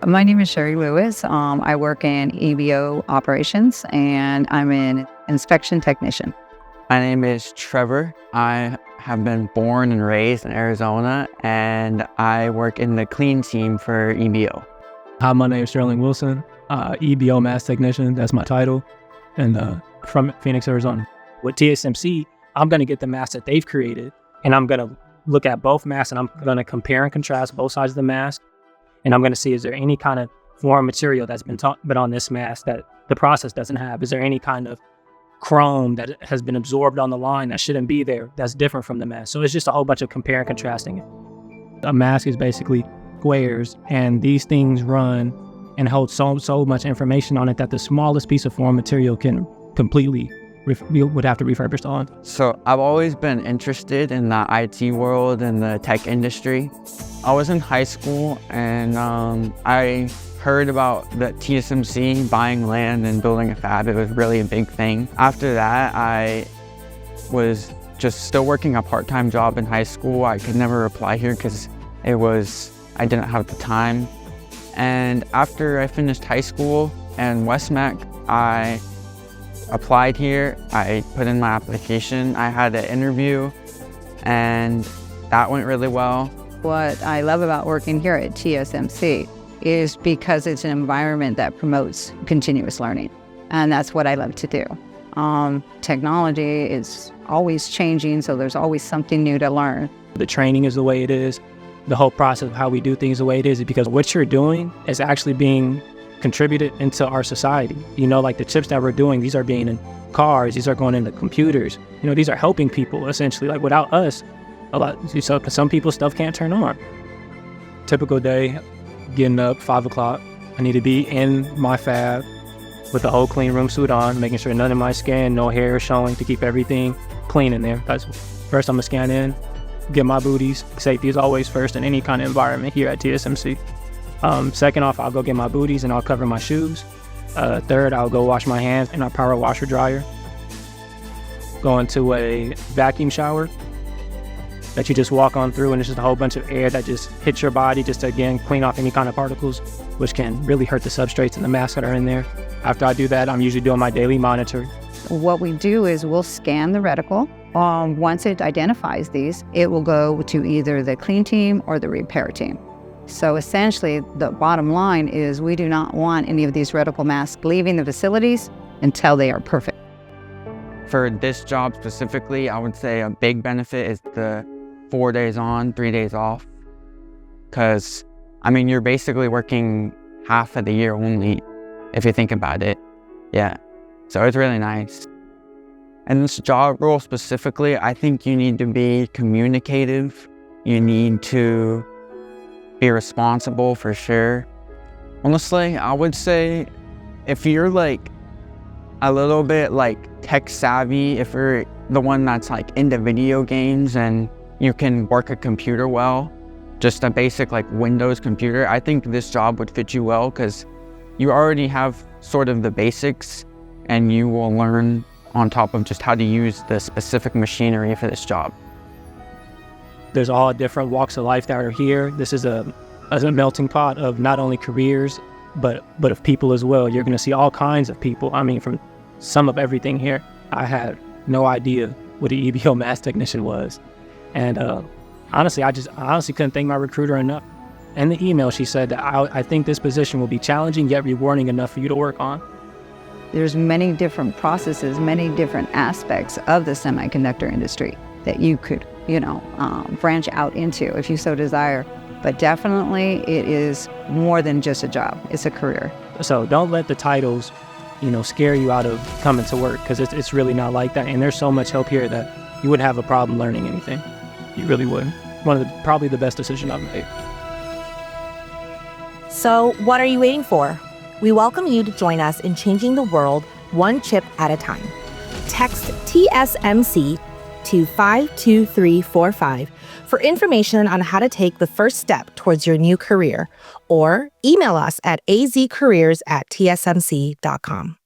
My name is Sherry Lewis. I work in EBO operations and I'm an inspection technician. My name is Trevor. I have been born and raised in Arizona, and I work in the clean team for EBO. Hi, my name is Sterling Wilson, EBO mass technician, that's my title, and from Phoenix, Arizona. With TSMC, I'm gonna get the mask that they've created, and I'm gonna look at both masks, and I'm gonna compare and contrast both sides of the mask, and I'm gonna see, is there any kind of foreign material that's been on this mask that the process doesn't have? Is there any kind of chrome that has been absorbed on the line that shouldn't be there, that's different from the mask? So it's just a whole bunch of compare and contrasting. A mask is basically squares, and these things run and hold so much information on it that the smallest piece of foreign material can completely would have to be refurbished on. So I've always been interested in the IT world and the tech industry. I was in high school and I heard about the TSMC buying land and building a fab. It was really a big thing. After that, I was just still working a part-time job in high school. I could never apply here because I didn't have the time. And after I finished high school and Westmac, I applied here. I put in my application. I had an interview and that went really well. What I love about working here at TSMC is because it's an environment that promotes continuous learning. And that's what I love to do. Technology is always changing, so there's always something new to learn. The training is the way it is. The whole process of how we do things the way it is because what you're doing is actually being contributed into our society. You know, like the chips that we're doing, these are being in cars, these are going into computers. You know, these are helping people essentially. Like without us, some people's stuff can't turn on. Typical day, getting up 5 o'clock. I need to be in my fab with the whole clean room suit on, making sure none of my skin, no hair is showing to keep everything clean in there. That's first I'm gonna scan in, get my booties. Safety is always first in any kind of environment here at TSMC. Second off, I'll go get my booties and I'll cover my shoes. Third, I'll go wash my hands in our power washer dryer. Go into a vacuum shower that you just walk on through, and it's just a whole bunch of air that just hits your body just to, again, clean off any kind of particles, which can really hurt the substrates and the masks that are in there. After I do that, I'm usually doing my daily monitor. What we do is we'll scan the reticle. Once it identifies these, it will go to either the clean team or the repair team. So essentially, the bottom line is we do not want any of these reticle masks leaving the facilities until they are perfect. For this job specifically, I would say a big benefit is the 4 days on, 3 days off. Because, I mean, you're basically working half of the year only, if you think about it. Yeah, so it's really nice. And this job role specifically, I think you need to be communicative. You need to be responsible for sure. Honestly, I would say if you're like a little bit like tech savvy, if you're the one that's like into video games and you can work a computer well, just a basic like Windows computer, I think this job would fit you well because you already have sort of the basics and you will learn on top of just how to use the specific machinery for this job. There's all different walks of life that are here. This is a melting pot of not only careers, but of people as well. You're gonna see all kinds of people. I mean, from some of everything here. I had no idea what an EBO mass technician was. And honestly, I honestly couldn't thank my recruiter enough. In the email, she said that I think this position will be challenging yet rewarding enough for you to work on. There's many different processes, many different aspects of the semiconductor industry that you could, branch out into if you so desire. But definitely it is more than just a job, it's a career. So don't let the titles, scare you out of coming to work, because it's really not like that. And there's so much help here that you wouldn't have a problem learning anything. You really wouldn't. Probably the best decision I've made. So what are you waiting for? We welcome you to join us in changing the world one chip at a time. Text TSMC to 52345 for information on how to take the first step towards your new career, or email us at azcareers@tsmc.com.